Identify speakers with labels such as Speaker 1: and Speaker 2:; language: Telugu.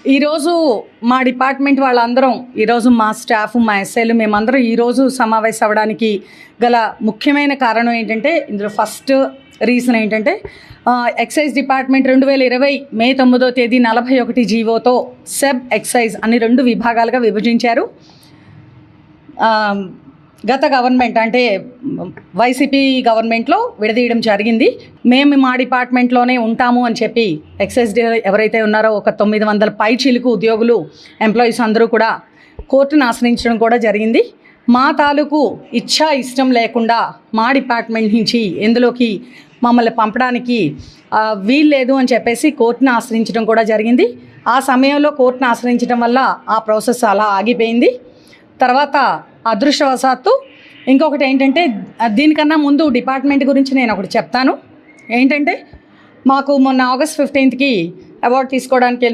Speaker 1: ఈరోజు మా డిపార్ట్మెంట్ వాళ్ళందరం ఈరోజు మా స్టాఫ్ మా ఎస్ఐలు మేమందరం ఈరోజు సమావేశం అవ్వడానికి గల ముఖ్యమైన కారణం ఏంటంటే, ఇందులో ఫస్ట్ రీజన్ ఏంటంటే, ఎక్సైజ్ డిపార్ట్మెంట్ 2020 మే 9వ తేదీ 41 జీవోతో సెబ్ ఎక్సైజ్ అని 2 విభాగాలుగా విభజించారు. గత గవర్నమెంట్ అంటే వైసీపీ గవర్నమెంట్లో విడదీయడం జరిగింది. మేము మా డిపార్ట్మెంట్లోనే ఉంటాము అని చెప్పి ఎక్సైజ్ ఎవరైతే ఉన్నారో ఒక 900 పై చిలుకు ఉద్యోగులు ఎంప్లాయీస్ అందరూ కూడా కోర్టును ఆశ్రయించడం కూడా జరిగింది. మా తాలూకు ఇష్టం లేకుండా మా డిపార్ట్మెంట్ నుంచి ఎందులోకి మమ్మల్ని పంపడానికి వీల్లేదు అని చెప్పేసి కోర్టును ఆశ్రయించడం కూడా జరిగింది. ఆ సమయంలో కోర్టును ఆశ్రయించడం వల్ల ఆ ప్రాసెస్ అలా ఆగిపోయింది. తర్వాత అదృష్టవశాత్తు ఇంకొకటి ఏంటంటే, దీనికన్నా ముందు డిపార్ట్మెంట్ గురించి నేను ఒకటి చెప్తాను. ఏంటంటే, మాకు మొన్న ఆగస్ట్ 15కి అవార్డు తీసుకోవడానికి